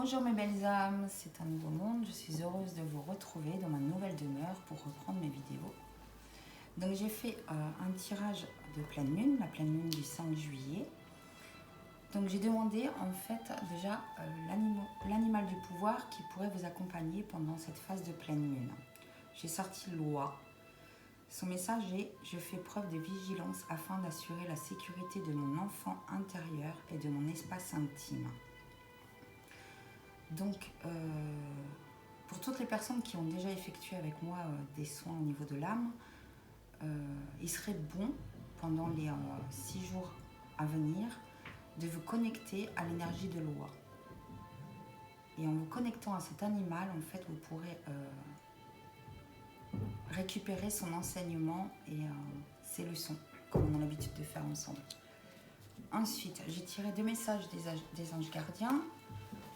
Bonjour mes belles âmes, c'est un nouveau monde. Je suis heureuse de vous retrouver dans ma nouvelle demeure pour reprendre mes vidéos. Donc j'ai fait un tirage de pleine lune, la pleine lune du 5 juillet. Donc j'ai demandé en fait déjà l'animal du pouvoir qui pourrait vous accompagner pendant cette phase de pleine lune. J'ai sorti l'oie. Son message est « Je fais preuve de vigilance afin d'assurer la sécurité de mon enfant intérieur et de mon espace intime ». Donc, pour toutes les personnes qui ont déjà effectué avec moi des soins au niveau de l'âme, il serait bon, pendant les 6 jours à venir, de vous connecter à l'énergie de l'oie. Et en vous connectant à cet animal, en fait, vous pourrez récupérer son enseignement et ses leçons, comme on a l'habitude de faire ensemble. Ensuite, j'ai tiré 2 messages des anges gardiens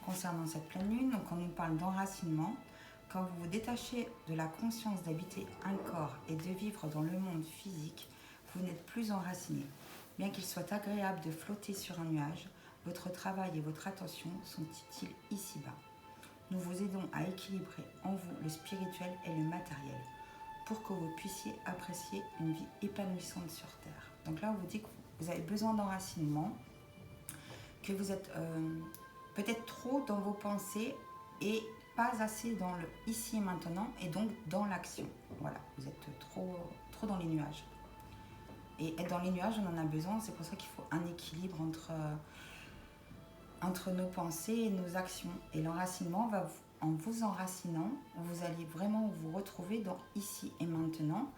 concernant cette pleine lune. Donc on nous parle d'enracinement. Quand vous vous détachez de la conscience d'habiter un corps et de vivre dans le monde physique, vous n'êtes plus enraciné. Bien qu'il soit agréable de flotter sur un nuage, votre travail et votre attention sont utiles ici-bas. Nous vous aidons à équilibrer en vous le spirituel et le matériel pour que vous puissiez apprécier une vie épanouissante sur Terre. Donc là, on vous dit que vous avez besoin d'enracinement, que vous êtes peut-être trop dans vos pensées et pas assez dans le ici et maintenant et donc dans l'action. Voilà, vous êtes trop dans les nuages. Et être dans les nuages, on en a besoin, c'est pour ça qu'il faut un équilibre entre nos pensées et nos actions. Et l'enracinement, en vous enracinant, vous allez vraiment vous retrouver dans ici et maintenant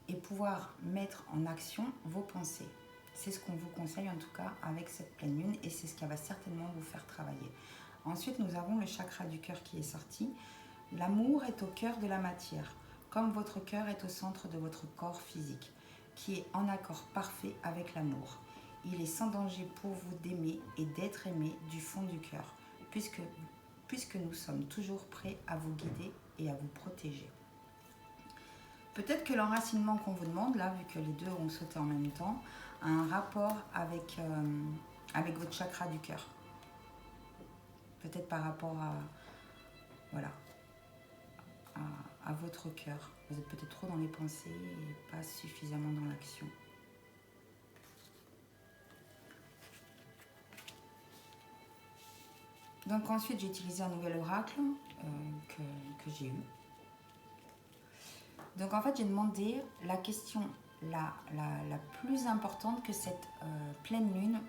et pouvoir mettre en action vos pensées. C'est ce qu'on vous conseille en tout cas avec cette pleine lune et c'est ce qui va certainement vous faire travailler. Ensuite, nous avons le chakra du cœur qui est sorti. L'amour est au cœur de la matière, comme votre cœur est au centre de votre corps physique, qui est en accord parfait avec l'amour. Il est sans danger pour vous d'aimer et d'être aimé du fond du cœur, puisque nous sommes toujours prêts à vous guider et à vous protéger. Peut-être que l'enracinement qu'on vous demande, là, vu que les deux ont sauté en même temps, a un rapport avec votre chakra du cœur. Peut-être par rapport à votre cœur. Vous êtes peut-être trop dans les pensées et pas suffisamment dans l'action. Donc ensuite, j'ai utilisé un nouvel oracle que j'ai eu. Donc en fait, j'ai demandé la question la plus importante que cette pleine lune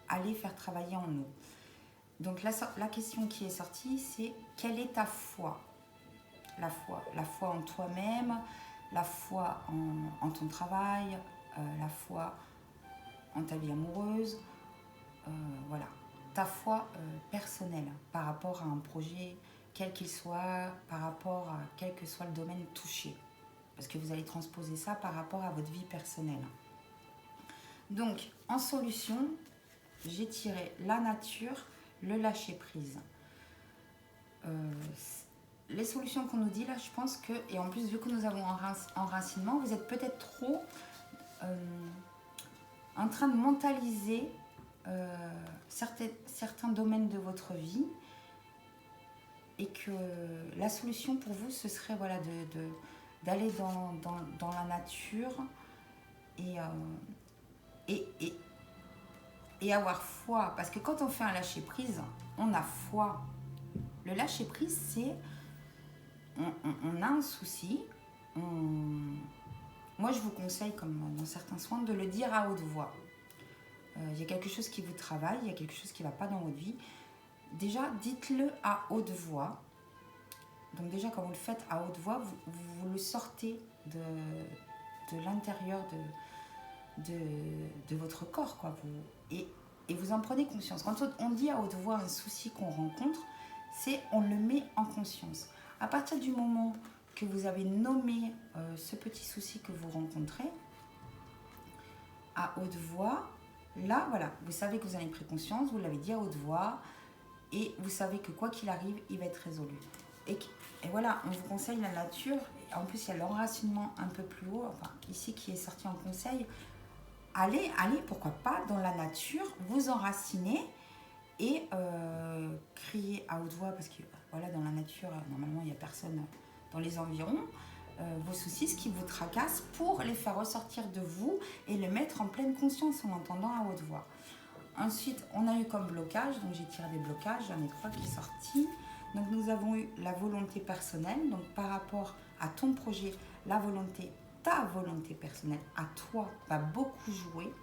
allait faire travailler en nous. Donc la question qui est sortie, c'est quelle est ta foi ? La foi en toi-même, la foi en ton travail, la foi en ta vie amoureuse, voilà. Ta foi personnelle par rapport à un projet, quel qu'il soit, par rapport à quel que soit le domaine touché. Parce que vous allez transposer ça par rapport à votre vie personnelle. Donc, en solution, j'ai tiré la nature, le lâcher-prise. Les solutions qu'on nous dit là, je pense que, et en plus vu que nous avons enracinement, vous êtes peut-être trop en train de mentaliser certains domaines de votre vie et que la solution pour vous, ce serait voilà, d'aller dans la nature et avoir foi. Parce que quand on fait un lâcher-prise, on a foi. Le lâcher-prise, c'est... On a un souci. Moi, je vous conseille, comme dans certains soins, de le dire à haute voix. Il y a quelque chose qui vous travaille, il y a quelque chose qui ne va pas dans votre vie. Déjà, dites-le à haute voix. Donc déjà, quand vous le faites à haute voix, vous le sortez de l'intérieur de votre corps, quoi. Et vous en prenez conscience. Quand on dit à haute voix un souci qu'on rencontre, c'est on le met en conscience. À partir du moment que vous avez nommé ce petit souci que vous rencontrez, à haute voix, là, voilà, vous savez que vous en avez pris conscience, vous l'avez dit à haute voix, et vous savez que quoi qu'il arrive, il va être résolu. Et voilà, on vous conseille la nature. En plus, il y a l'enracinement un peu plus haut, enfin, ici qui est sorti en conseil. Allez, pourquoi pas, dans la nature, vous enraciner et crier à haute voix, parce que voilà, dans la nature, normalement, il n'y a personne dans les environs, vos soucis, ce qui vous tracasse, pour les faire ressortir de vous et les mettre en pleine conscience en entendant à haute voix. Ensuite, on a eu comme blocage, donc j'ai tiré des blocages, j'en ai 3 qui sont sortis. Donc nous avons eu la volonté personnelle, donc par rapport à ton projet, la volonté, ta volonté personnelle à toi va beaucoup jouer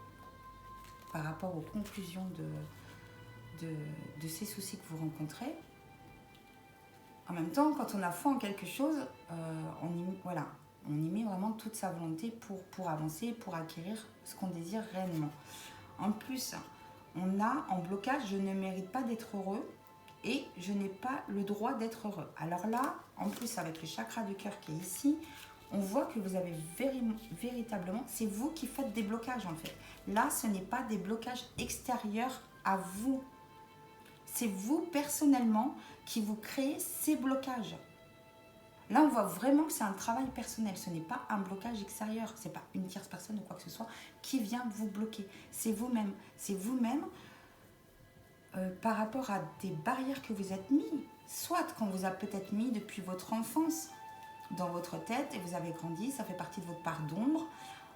par rapport aux conclusions de ces soucis que vous rencontrez. En même temps, quand on a foi en quelque chose, on y met vraiment toute sa volonté pour avancer, pour acquérir ce qu'on désire réellement. En plus, on a en blocage, je ne mérite pas d'être heureux et je n'ai pas le droit d'être heureux. Alors là, en plus avec le chakra du cœur qui est ici, on voit que vous avez véritablement, c'est vous qui faites des blocages en fait. Là, ce n'est pas des blocages extérieurs à vous. C'est vous personnellement qui vous créez ces blocages. Là, on voit vraiment que c'est un travail personnel. Ce n'est pas un blocage extérieur. Ce n'est pas une tierce personne ou quoi que ce soit qui vient vous bloquer. C'est vous-même. C'est vous-même par rapport à des barrières que vous êtes mis. Soit qu'on vous a peut-être mis depuis votre enfance dans votre tête et vous avez grandi. Ça fait partie de votre part d'ombre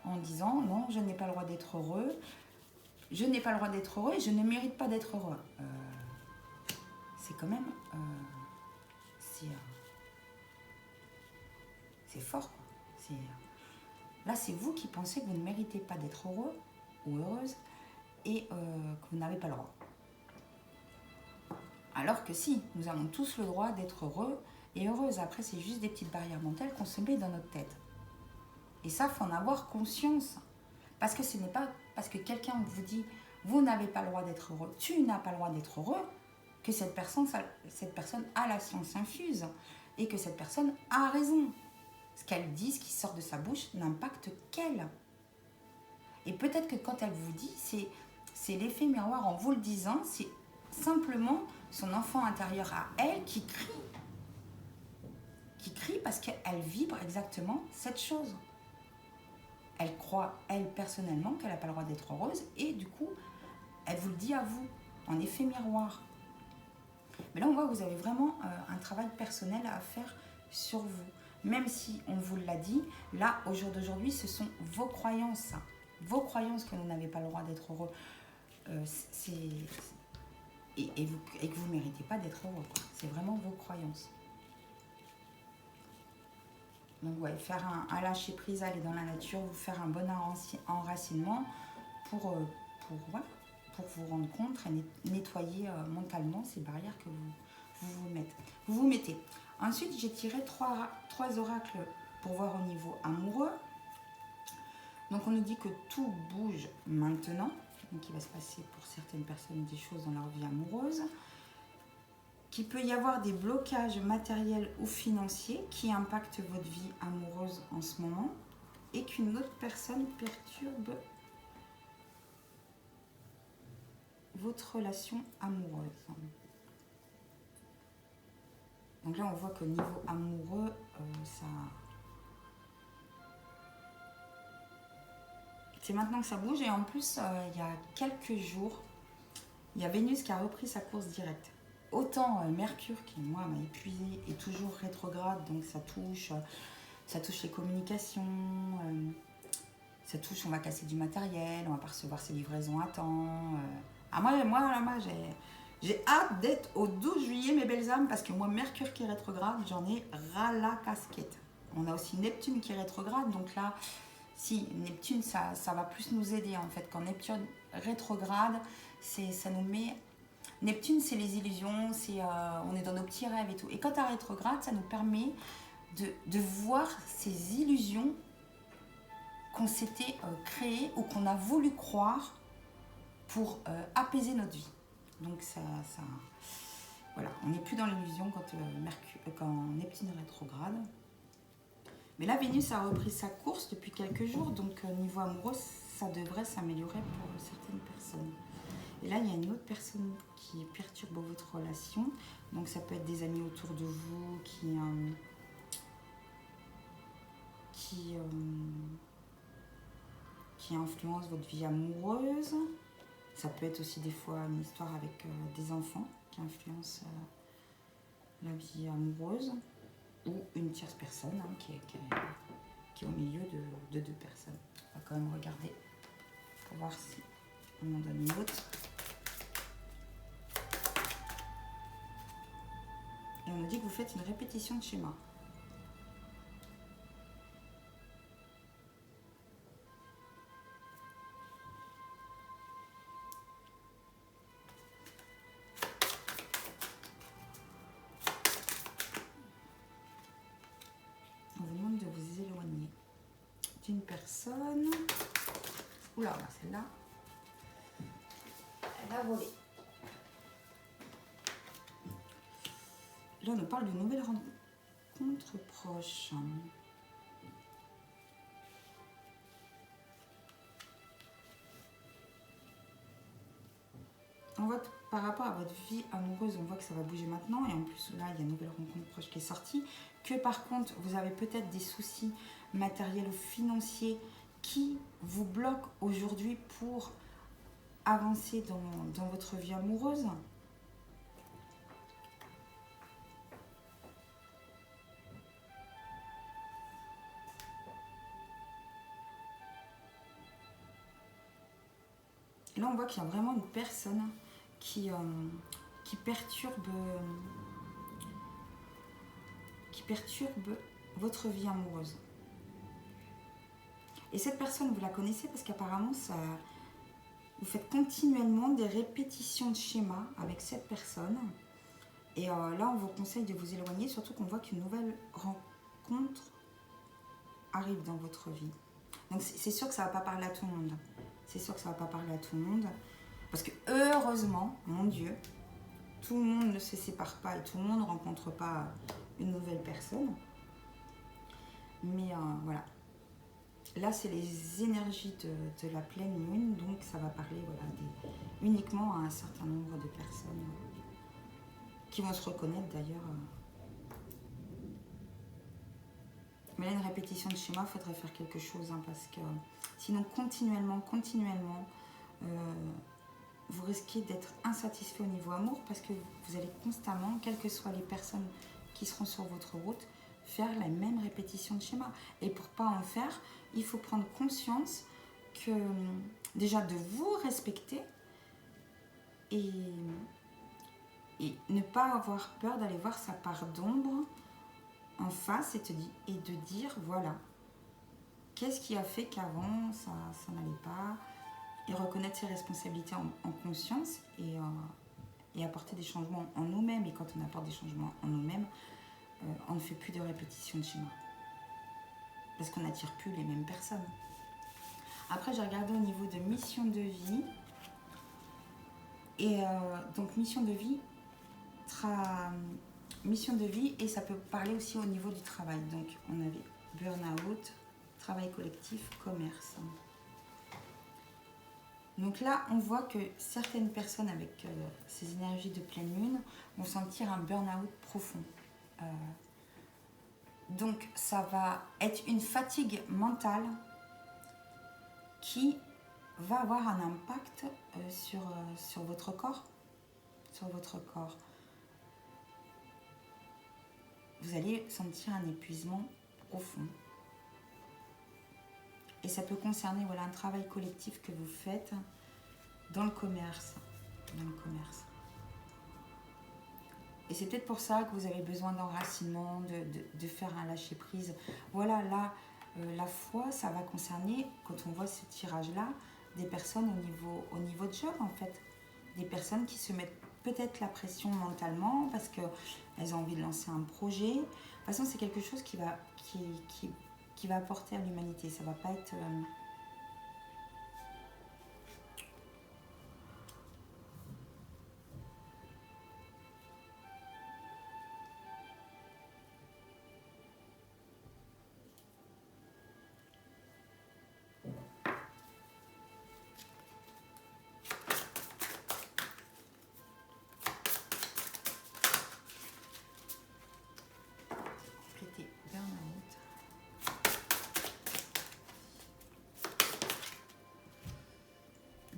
en disant non, je n'ai pas le droit d'être heureux. Je n'ai pas le droit d'être heureux et je ne mérite pas d'être heureux. C'est quand même... c'est fort, quoi. Là, c'est vous qui pensez que vous ne méritez pas d'être heureux ou heureuse et que vous n'avez pas le droit. Alors que si, nous avons tous le droit d'être heureux et heureuse. Après, c'est juste des petites barrières mentales qu'on se met dans notre tête. Et ça, il faut en avoir conscience. Parce que ce n'est pas parce que quelqu'un vous dit « vous n'avez pas le droit d'être heureux, tu n'as pas le droit d'être heureux » que cette personne a la science infuse et que cette personne a raison. Ce qu'elle dit, ce qui sort de sa bouche, n'impacte qu'elle. Et peut-être que quand elle vous dit, c'est l'effet miroir en vous le disant, c'est simplement son enfant intérieur à elle qui crie. Qui crie parce qu'elle vibre exactement cette chose. Elle croit, elle, personnellement, qu'elle n'a pas le droit d'être heureuse et du coup, elle vous le dit à vous, en effet miroir. Mais là, on voit que vous avez vraiment un travail personnel à faire sur vous. Même si on vous l'a dit, là, au jour d'aujourd'hui, ce sont vos croyances. Vos croyances que vous n'avez pas le droit d'être heureux. Et que vous ne méritez pas d'être heureux. C'est vraiment vos croyances. Donc, ouais, faire un lâcher-prise, aller dans la nature, vous faire un bon enracinement pour vous rendre compte et nettoyer mentalement ces barrières que vous mettez. Ensuite, j'ai tiré trois oracles pour voir au niveau amoureux. Donc, on nous dit que tout bouge maintenant. Donc, il va se passer pour certaines personnes des choses dans leur vie amoureuse. Qu'il peut y avoir des blocages matériels ou financiers qui impactent votre vie amoureuse en ce moment. Et qu'une autre personne perturbe votre relation amoureuse. Donc là, on voit qu'au niveau amoureux, c'est maintenant que ça bouge. Et en plus, il y a quelques jours, il y a Vénus qui a repris sa course directe. Autant Mercure, qui moi m'a épuisé, est toujours rétrograde, donc ça touche les communications, ça touche, on va casser du matériel, on va pas recevoir ses livraisons à temps. Moi, j'ai hâte d'être au 12 juillet, mes belles âmes, parce que moi, Mercure qui est rétrograde, j'en ai ras la casquette. On a aussi Neptune qui est rétrograde, donc là, si Neptune, ça va plus nous aider en fait. Quand Neptune rétrograde, ça nous met... Neptune, c'est les illusions, on est dans nos petits rêves et tout. Et quand elle rétrograde, ça nous permet de voir ces illusions qu'on s'était créées ou qu'on a voulu croire pour apaiser notre vie. Donc voilà, on n'est plus dans l'illusion quand Neptune est rétrograde. Mais là, Vénus a repris sa course depuis quelques jours, donc niveau amoureux, ça devrait s'améliorer pour certaines personnes. Et là, il y a une autre personne qui perturbe votre relation. Donc, ça peut être des amis autour de vous qui influencent votre vie amoureuse. Ça peut être aussi des fois une histoire avec des enfants qui influencent la vie amoureuse ou une tierce personne qui est au milieu de deux personnes. On va quand même regarder pour voir si on en donne une autre. Et on nous dit que vous faites une répétition de schéma. On vous demande de vous éloigner d'une personne. Oula, celle-là, elle a volé. Là, on nous parle de nouvelles rencontres proches. On voit que par rapport à votre vie amoureuse, on voit que ça va bouger maintenant. Et en plus, là, il y a une nouvelle rencontre proche qui est sortie. Que par contre, vous avez peut-être des soucis matériels ou financiers qui vous bloquent aujourd'hui pour avancer dans votre vie amoureuse. Et là, on voit qu'il y a vraiment une personne qui perturbe votre vie amoureuse. Et cette personne, vous la connaissez parce qu'apparemment, vous faites continuellement des répétitions de schémas avec cette personne. Et là, on vous conseille de vous éloigner, surtout qu'on voit qu'une nouvelle rencontre arrive dans votre vie. Donc, c'est sûr que ça ne va pas parler à tout le monde. C'est sûr que ça ne va pas parler à tout le monde. Parce que heureusement, mon Dieu, tout le monde ne se sépare pas et tout le monde ne rencontre pas une nouvelle personne. Mais voilà. Là, c'est les énergies de la pleine lune, donc ça va parler uniquement à un certain nombre de personnes qui vont se reconnaître d'ailleurs. Mais là, une répétition de schéma, il faudrait faire quelque chose, parce que sinon, continuellement, vous risquez d'être insatisfait au niveau amour, parce que vous allez constamment, quelles que soient les personnes qui seront sur votre route, faire la même répétition de schéma. Et pour ne pas en faire, il faut prendre conscience que déjà de vous respecter et ne pas avoir peur d'aller voir sa part d'ombre en face et de dire voilà, qu'est-ce qui a fait qu'avant ça n'allait pas, et reconnaître ses responsabilités en conscience et apporter des changements en nous-mêmes. Et quand on apporte des changements en nous-mêmes, on ne fait plus de répétition de schéma. Parce qu'on n'attire plus les mêmes personnes. Après, j'ai regardé au niveau de mission de vie. Et donc, mission de vie, et ça peut parler aussi au niveau du travail. Donc, on avait burn-out, travail collectif, commerce. Donc là, on voit que certaines personnes avec ces énergies de pleine lune vont sentir un burn-out profond. Donc, ça va être une fatigue mentale qui va avoir un impact sur votre corps. Vous allez sentir un épuisement profond. Et ça peut concerner un travail collectif que vous faites dans le commerce. Et c'est peut-être pour ça que vous avez besoin d'enracinement, de faire un lâcher-prise. Voilà, là, la foi, ça va concerner, quand on voit ce tirage-là, des personnes au niveau de job, en fait. Des personnes qui se mettent peut-être la pression mentalement parce qu'elles ont envie de lancer un projet. De toute façon, c'est quelque chose qui va apporter à l'humanité. Ça va pas être...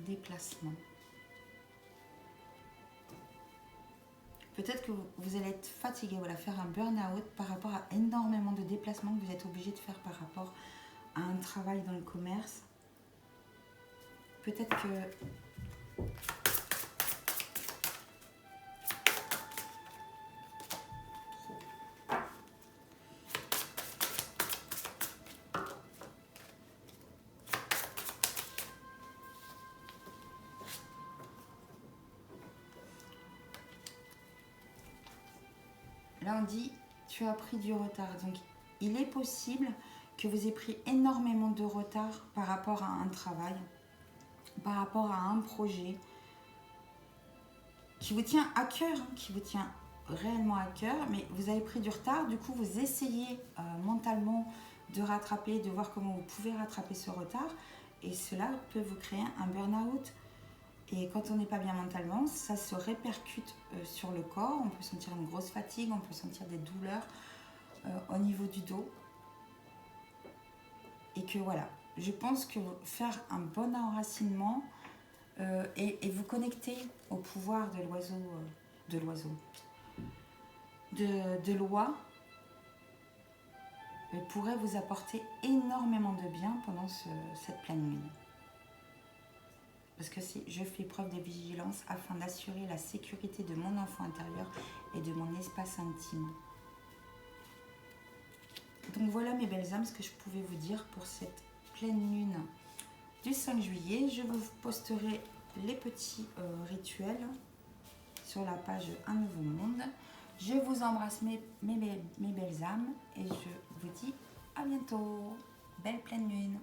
déplacement. peut-être que vous allez être fatigué, voilà, faire un burn-out par rapport à énormément de déplacements que vous êtes obligé de faire par rapport à un travail dans le commerce. Peut-être que là, on dit, tu as pris du retard. Donc, il est possible que vous ayez pris énormément de retard par rapport à un travail, par rapport à un projet qui vous tient à cœur, qui vous tient réellement à cœur, mais vous avez pris du retard. Du coup, vous essayez mentalement de rattraper, de voir comment vous pouvez rattraper ce retard. Et cela peut vous créer un burn-out. Et quand on n'est pas bien mentalement, ça se répercute sur le corps. On peut sentir une grosse fatigue, on peut sentir des douleurs au niveau du dos. Et que voilà, je pense que faire un bon enracinement et vous connecter au pouvoir de l'oie pourrait vous apporter énormément de bien pendant cette pleine lune. Parce que je fais preuve de vigilance afin d'assurer la sécurité de mon enfant intérieur et de mon espace intime. Donc voilà mes belles âmes, ce que je pouvais vous dire pour cette pleine lune du 5 juillet. Je vous posterai les petits rituels sur la page Un Nouveau Monde. Je vous embrasse mes belles âmes et je vous dis à bientôt. Belle pleine lune.